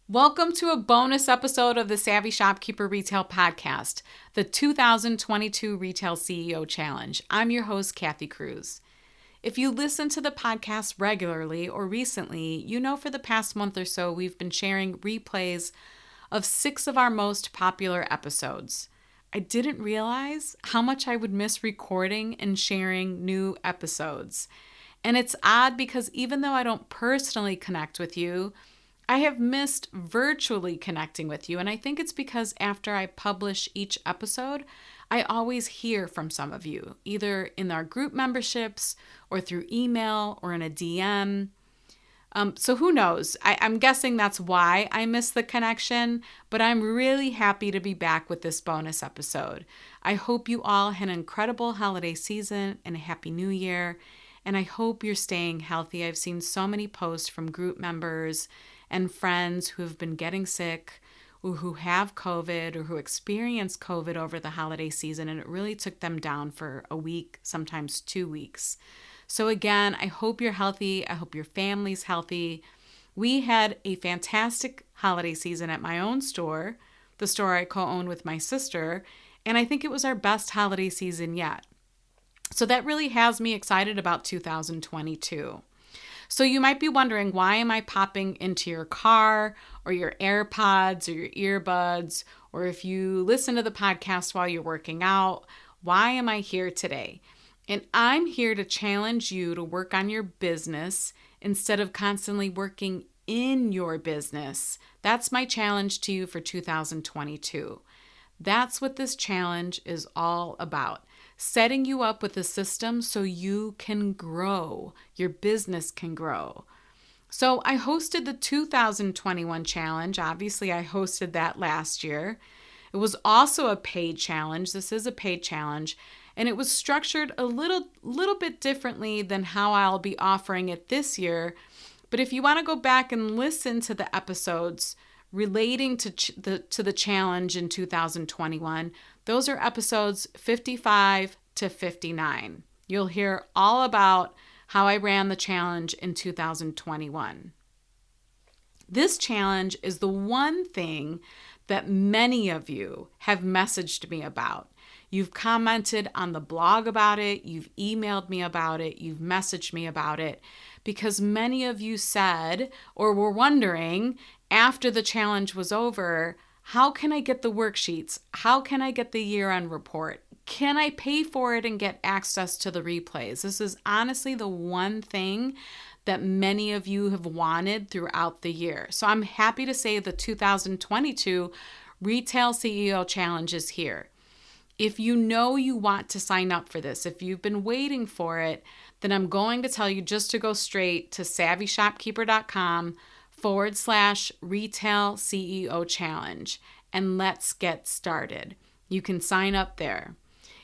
Welcome to a bonus episode of the Savvy Shopkeeper Retail Podcast, the 2022 Retail CEO Challenge. I'm your host, Kathy Cruz. If you listen to the podcast regularly or recently, you know for the past month or so we've been sharing replays of 6 of our most popular episodes. I didn't realize how much I would miss recording and sharing new episodes. And it's odd because even though I don't personally connect with you, I have missed virtually connecting with you, and I think it's because after I publish each episode, I always hear from some of you, either in our group memberships or through email or in a DM. So who knows? I'm guessing that's why I miss the connection, but I'm really happy to be back with this bonus episode. I hope you all had an incredible holiday season and a happy new year, and I hope you're staying healthy. I've seen so many posts from group members and friends who have been getting sick or who have COVID or who experienced COVID over the holiday season, and it really took them down for a week, sometimes 2 weeks. So again, I hope you're healthy. I hope your family's healthy. We had a fantastic holiday season at my own store, the store I co-own with my sister, and I think it was our best holiday season yet. So that really has me excited about 2022. So you might be wondering, why am I popping into your car or your AirPods or your earbuds, or if you listen to the podcast while you're working out, why am I here today? And I'm here to challenge you to work on your business instead of constantly working in your business. That's my challenge to you for 2022. That's what this challenge is all about. Setting you up with a system so you can grow, your business can grow. So I hosted the 2021 challenge. Obviously, I hosted that last year. It was also a paid challenge. This is a paid challenge, and it was structured a little bit differently than how I'll be offering it this year. But if you want to go back and listen to the episodes relating to the challenge in 2021, those are episodes 55 to 59. You'll hear all about how I ran the challenge in 2021. This challenge is the one thing that many of you have messaged me about. You've commented on the blog about it, you've emailed me about it, you've messaged me about it, because many of you said or were wondering after the challenge was over, how can I get the worksheets? How can I get the year-end report? Can I pay for it and get access to the replays? This is honestly the one thing that many of you have wanted throughout the year. So I'm happy to say the 2022 Retail CEO Challenge is here. If you know you want to sign up for this, if you've been waiting for it, then I'm going to tell you just to go straight to savvyshopkeeper.com/retail CEO challenge, and let's get started. You can sign up there.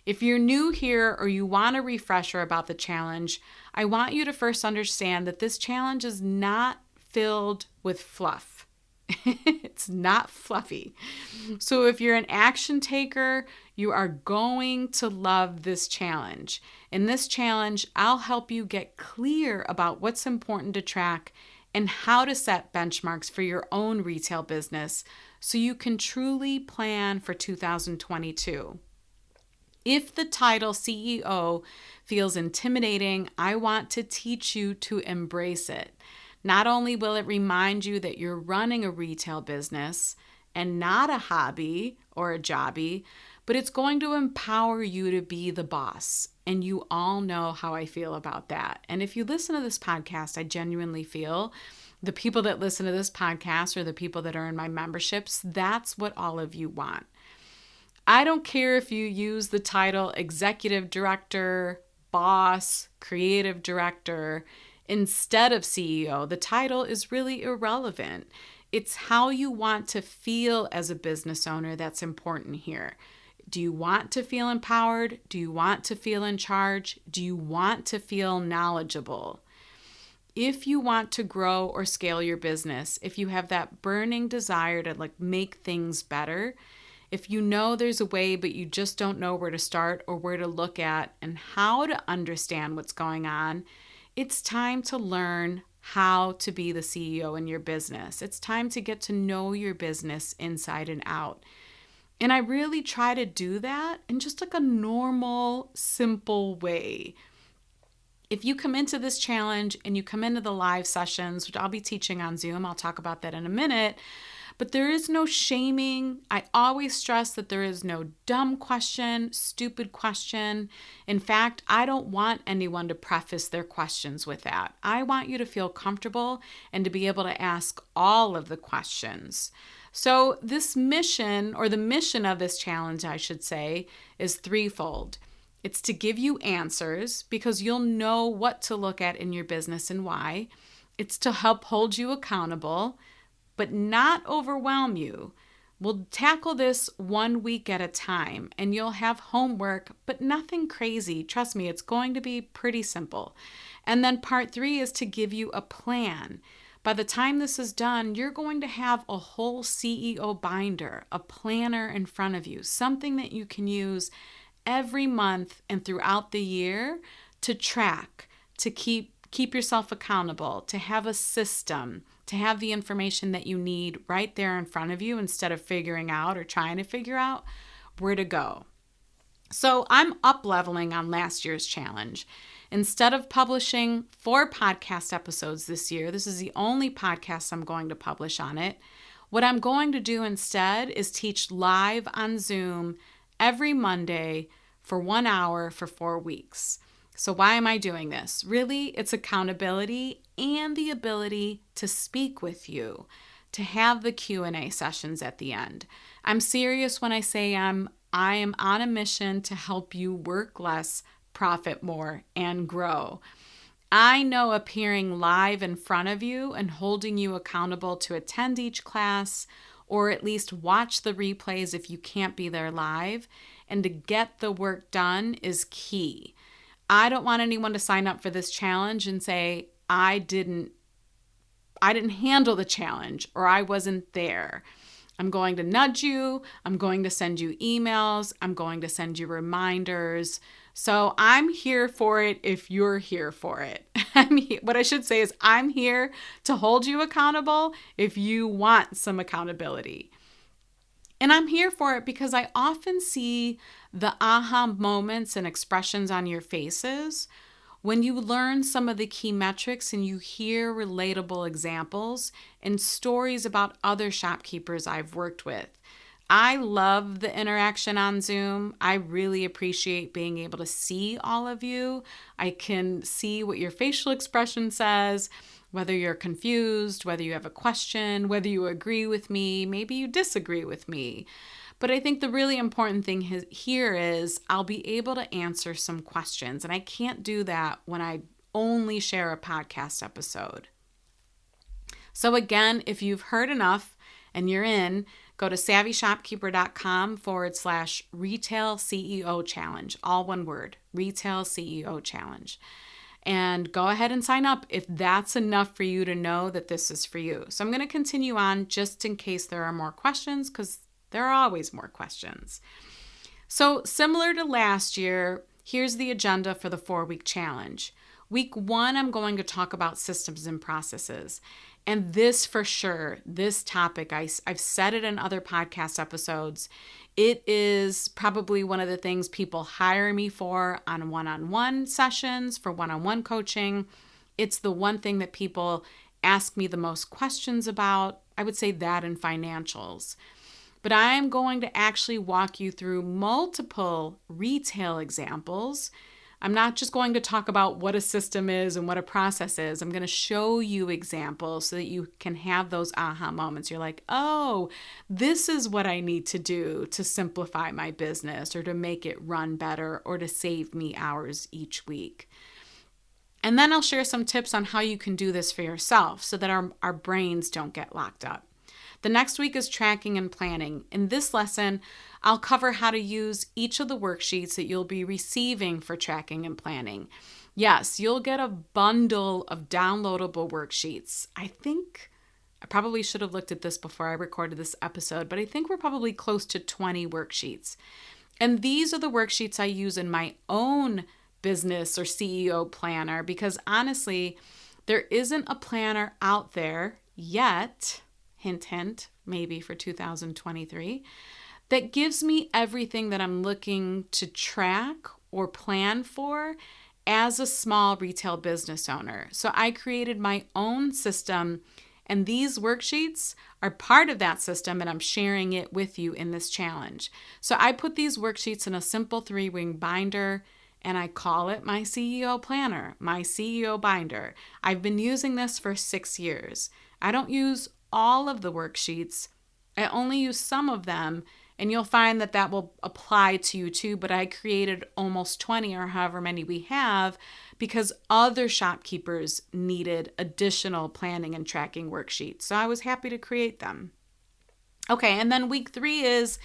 If you're new here or you want a refresher about the challenge, I want you to first understand that this challenge is not filled with fluff. It's not fluffy. So if you're an action taker, you are going to love this challenge. In this challenge, I'll help you get clear about what's important to track and how to set benchmarks for your own retail business so you can truly plan for 2022. If the title CEO feels intimidating, I want to teach you to embrace it. Not only will it remind you that you're running a retail business and not a hobby or a jobby, but it's going to empower you to be the boss. And you all know how I feel about that. And if you listen to this podcast, I genuinely feel the people that listen to this podcast or the people that are in my memberships, that's what all of you want. I don't care if you use the title executive director, boss, creative director instead of CEO. The title is really irrelevant. It's how you want to feel as a business owner that's important here. Do you want to feel empowered? Do you want to feel in charge? Do you want to feel knowledgeable? If you want to grow or scale your business, if you have that burning desire to make things better, if you know there's a way but you just don't know where to start or where to look at and how to understand what's going on, it's time to learn how to be the CEO in your business. It's time to get to know your business inside and out. And I really try to do that in just like a normal, simple way. If you come into this challenge and you come into the live sessions, which I'll be teaching on Zoom, I'll talk about that in a minute, but there is no shaming. I always stress that there is no dumb question, stupid question. In fact, I don't want anyone to preface their questions with that. I want you to feel comfortable and to be able to ask all of the questions. So this mission, or the mission of this challenge, I should say, is threefold. It's to give you answers because you'll know what to look at in your business and why. It's to help hold you accountable, but not overwhelm you. We'll tackle this 1 week at a time, and you'll have homework, but nothing crazy. Trust me, it's going to be pretty simple. And then part 3 is to give you a plan. By the time this is done, you're going to have a whole CEO binder, a planner in front of you, something that you can use every month and throughout the year to track, to keep yourself accountable, to have a system, to have the information that you need right there in front of you instead of figuring out or trying to figure out where to go. So I'm up-leveling on last year's challenge. Instead of publishing 4 podcast episodes this year, this is the only podcast I'm going to publish on it. What I'm going to do instead is teach live on Zoom every Monday for 1 hour for 4 weeks. So why am I doing this? Really, it's accountability and the ability to speak with you, to have the Q&A sessions at the end. I'm serious when I say I am on a mission to help you work less, profit more, and grow. I know appearing live in front of you and holding you accountable to attend each class, or at least watch the replays if you can't be there live, and to get the work done is key. I don't want anyone to sign up for this challenge and say, I didn't handle the challenge, or I wasn't there. I'm going to nudge you. I'm going to send you emails. I'm going to send you reminders. So I'm here for it if you're here for it. What I should say is I'm here to hold you accountable if you want some accountability. And I'm here for it because I often see the aha moments and expressions on your faces when you learn some of the key metrics and you hear relatable examples and stories about other shopkeepers I've worked with. I love the interaction on Zoom. I really appreciate being able to see all of you. I can see what your facial expression says, whether you're confused, whether you have a question, whether you agree with me, maybe you disagree with me. But I think the really important thing here is I'll be able to answer some questions, and I can't do that when I only share a podcast episode. So again, if you've heard enough and you're in, go to savvyshopkeeper.com/retail CEO challenge, all one word, retail CEO challenge. And go ahead and sign up if that's enough for you to know that this is for you. So I'm going to continue on just in case there are more questions, because there are always more questions. So similar to last year, here's the agenda for the 4-week challenge. Week 1, I'm going to talk about systems and processes. And this for sure, this topic, I've said it in other podcast episodes, it is probably one of the things people hire me for on one-on-one sessions, for one-on-one coaching. It's the one thing that people ask me the most questions about. I would say that in financials. But I am going to actually walk you through multiple retail examples. I'm not just going to talk about what a system is and what a process is. I'm going to show you examples so that you can have those aha moments. You're like, oh, this is what I need to do to simplify my business or to make it run better or to save me hours each week. And then I'll share some tips on how you can do this for yourself so that our brains don't get locked up. The next week is tracking and planning. In this lesson, I'll cover how to use each of the worksheets that you'll be receiving for tracking and planning. Yes, you'll get a bundle of downloadable worksheets. I think I probably should have looked at this before I recorded this episode, but I think we're probably close to 20 worksheets. And these are the worksheets I use in my own business or CEO planner because honestly, There isn't a planner out there yet, hint, hint, maybe for 2023, that gives me everything that I'm looking to track or plan for as a small retail business owner. So I created my own system, and these worksheets are part of that system, and I'm sharing it with you in this challenge. So I put these worksheets in a simple 3-ring binder, and I call it my CEO planner, my CEO binder. I've been using this for 6 years. I don't use all of the worksheets. I only use some of them, and you'll find that that will apply to you too, but I created almost 20 or however many we have because other shopkeepers needed additional planning and tracking worksheets. So I was happy to create them. Okay, and then week 3 is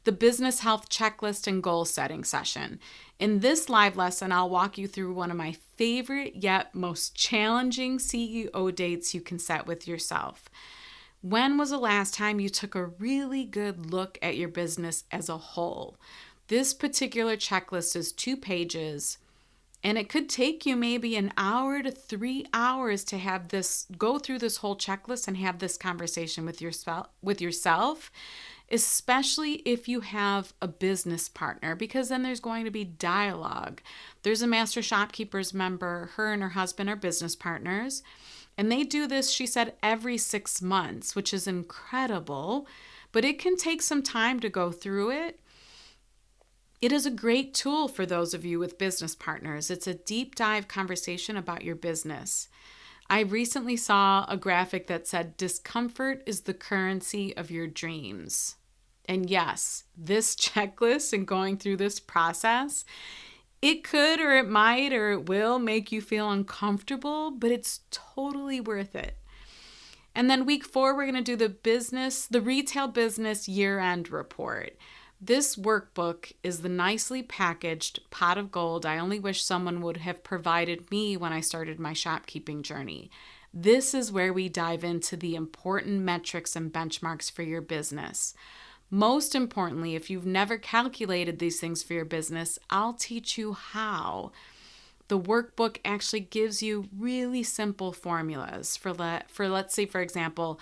the business health checklist and goal setting session. In this live lesson, I'll walk you through one of my favorite yet most challenging CEO dates you can set with yourself. When was the last time you took a really good look at your business as a whole? This particular checklist is 2 pages, and it could take you maybe an hour to 3 hours to have this, go through this whole checklist and have this conversation with yourself, especially if you have a business partner, because then there's going to be dialogue. There's a master shopkeepers member, her and her husband are business partners. And they do this, she said, every 6 months, which is incredible, but it can take some time to go through it. It is a great tool for those of you with business partners. It's a deep dive conversation about your business. I recently saw a graphic that said, discomfort is the currency of your dreams. And yes, this checklist and going through this process, it could or it might or it will make you feel uncomfortable, but it's totally worth it. And then week 4, we're going to do the retail business year-end report. This workbook is the nicely packaged pot of gold I only wish someone would have provided me when I started my shopkeeping journey. This is where we dive into the important metrics and benchmarks for your business. Most importantly, if you've never calculated these things for your business, I'll teach you how. The workbook actually gives you really simple formulas for let's say, for example,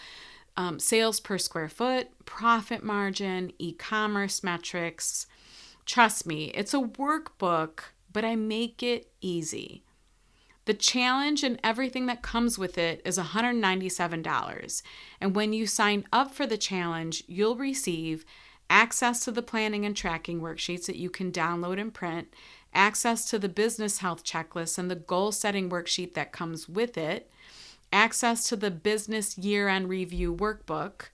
sales per square foot, profit margin, e-commerce metrics. Trust me, it's a workbook, but I make it easy. The challenge and everything that comes with it is $197. And when you sign up for the challenge, you'll receive access to the planning and tracking worksheets that you can download and print, access to the business health checklist and the goal setting worksheet that comes with it, access to the business year-end review workbook.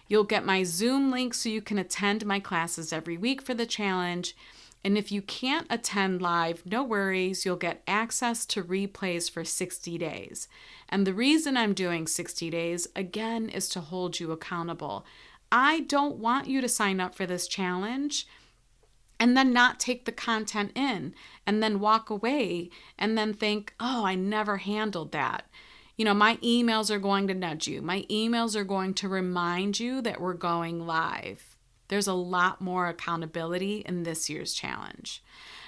You'll get my Zoom link so you can attend my classes every week for the challenge. And if you can't attend live, no worries, you'll get access to replays for 60 days. And the reason I'm doing 60 days, again, is to hold you accountable. I don't want you to sign up for this challenge and then not take the content in and then walk away and then think, oh, I never handled that. You know, my emails are going to nudge you. My emails are going to remind you that we're going live. There's a lot more accountability in this year's challenge.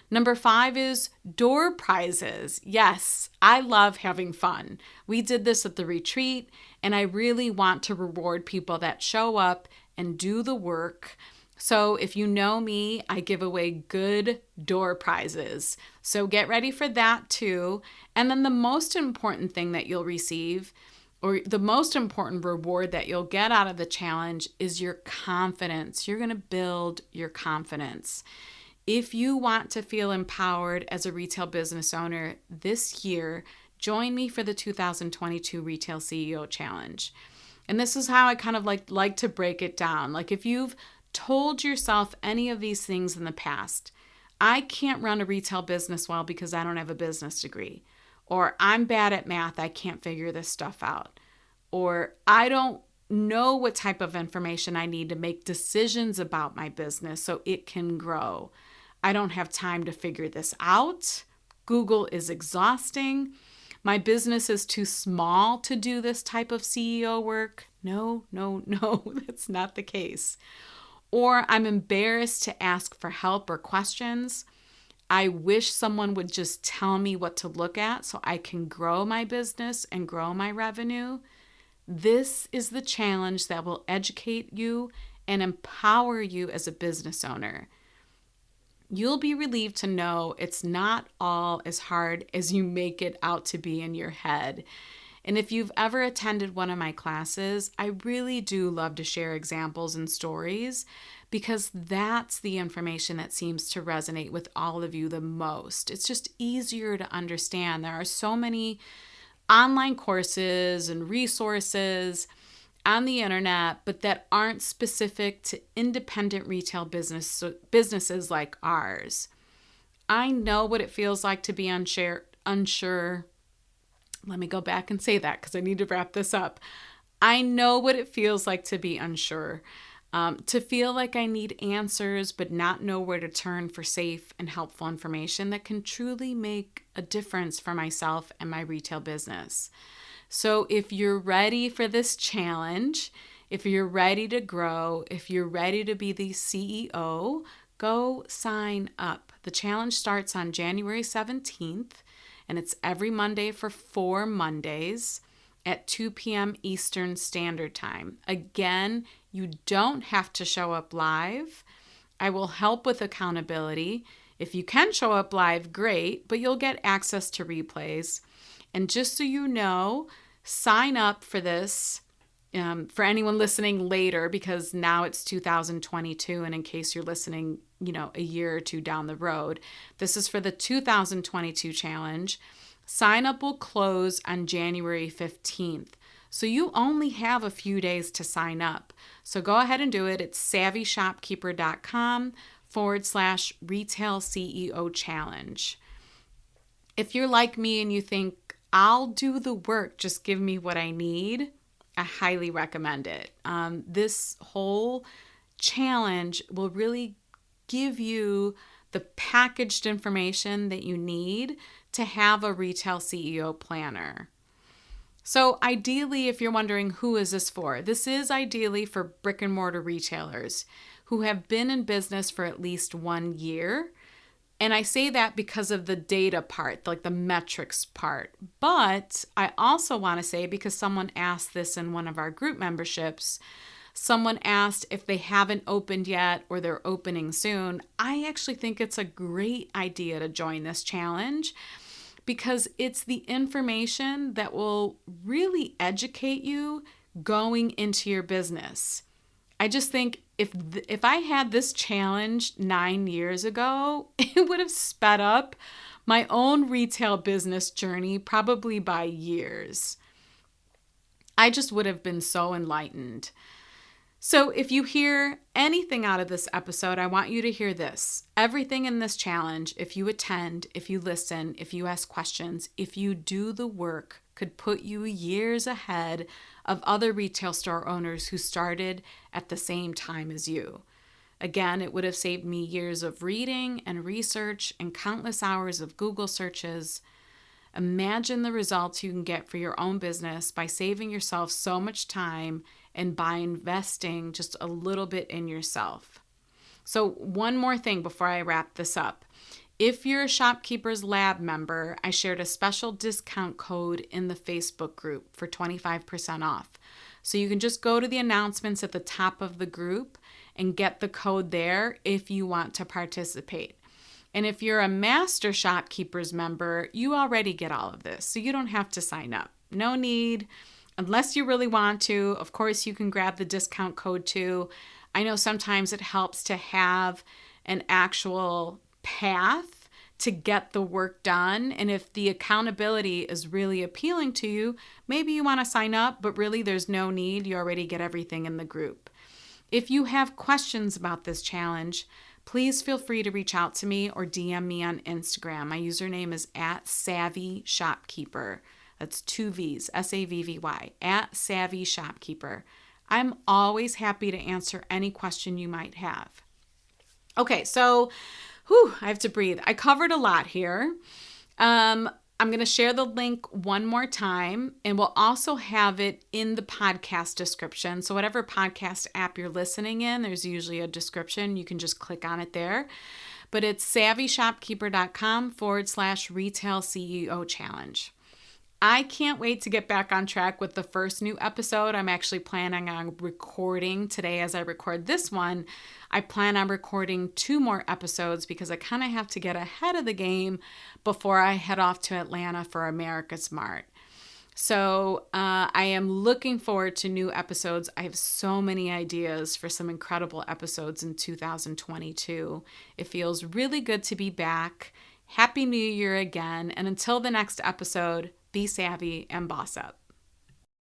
Number 5 is door prizes. Yes, I love having fun. We did this at the retreat, and I really want to reward people that show up and do the work. So if you know me, I give away good door prizes. So get ready for that too. And then the most important thing that you'll receive, or the most important reward that you'll get out of the challenge, is your confidence. You're going to build your confidence. If you want to feel empowered as a retail business owner this year, join me for the 2022 Retail CEO Challenge. And this is how I kind of like to break it down. Like if you've told yourself any of these things in the past, I can't run a retail business well because I don't have a business degree. Or I'm bad at math, I can't figure this stuff out. Or I don't know what type of information I need to make decisions about my business so it can grow. I don't have time to figure this out. Google is exhausting. My business is too small to do this type of CEO work. No, that's not the case. Or I'm embarrassed to ask for help or questions. I wish someone would just tell me what to look at so I can grow my business and grow my revenue. This is the challenge that will educate you and empower you as a business owner. You'll be relieved to know it's not all as hard as you make it out to be in your head. And if you've ever attended one of my classes, I really do love to share examples and stories because that's the information that seems to resonate with all of you the most. It's just easier to understand. There are so many online courses and resources on the internet, but that aren't specific to independent retail businesses like ours. I know what it feels like to be unsure. Let me go back and say that because I need to wrap this up. I know what it feels like to be unsure, to feel like I need answers but not know where to turn for safe and helpful information that can truly make a difference for myself and my retail business. So if you're ready for this challenge, if you're ready to grow, if you're ready to be the CEO, go sign up. The challenge starts on January 17th. And it's every Monday for 4 Mondays at 2 p.m. Eastern Standard Time. Again, you don't have to show up live. I will help with accountability. If you can show up live, great, but you'll get access to replays. And just so you know, sign up for this for anyone listening later, because now it's 2022, and in case you're listening, a year or two down the road, this is for the 2022 challenge. Sign up will close on January 15th. So you only have a few days to sign up. So go ahead and do it. It's savvyshopkeeper.com/retail CEO challenge. If you're like me and you think, I'll do the work, just give me what I need, I highly recommend it. This whole challenge will really give you the packaged information that you need to have a retail CEO planner. So ideally, if you're wondering who is this for, this is ideally for brick and mortar retailers who have been in business for at least 1 year. And I say that because of the data part, like the metrics part. But I also want to say, because someone asked this in one of our group memberships, someone asked if they haven't opened yet or they're opening soon. I actually think it's a great idea to join this challenge because it's the information that will really educate you going into your business. I just think if I had this challenge 9 years ago, it would have sped up my own retail business journey probably by years. I just would have been so enlightened. So if you hear anything out of this episode, I want you to hear this. Everything in this challenge, if you attend, if you listen, if you ask questions, if you do the work, could put you years ahead of other retail store owners who started at the same time as you. Again, it would have saved me years of reading and research and countless hours of Google searches. Imagine the results you can get for your own business by saving yourself so much time and by investing just a little bit in yourself. So one more thing before I wrap this up. If you're a Shopkeepers Lab member, I shared a special discount code in the Facebook group for 25% off. So you can just go to the announcements at the top of the group and get the code there if you want to participate. And if you're a Master Shopkeepers member, you already get all of this, so you don't have to sign up. No need, unless you really want to. Of course, you can grab the discount code too. I know sometimes it helps to have an actual path to get the work done. And if the accountability is really appealing to you, maybe you want to sign up, but really there's no need. You already get everything in the group. If you have questions about this challenge, please feel free to reach out to me or DM me on Instagram. My username is @SavvyShopkeeper. That's 2 V's, SAVVY, @SavvyShopkeeper. I'm always happy to answer any question you might have. Okay, so I have to breathe. I covered a lot here. I'm going to share the link one more time, and we'll also have it in the podcast description. So whatever podcast app you're listening in, there's usually a description. You can just click on it there. but it's savvyshopkeeper.com/retail CEO challenge. I can't wait to get back on track with the first new episode. I'm actually planning on recording today as I record this one. I plan on recording 2 more episodes because I kind of have to get ahead of the game before I head off to Atlanta for America's Mart. So I am looking forward to new episodes. I have so many ideas for some incredible episodes in 2022. It feels really good to be back. Happy New Year again. And until the next episode, be savvy and boss up.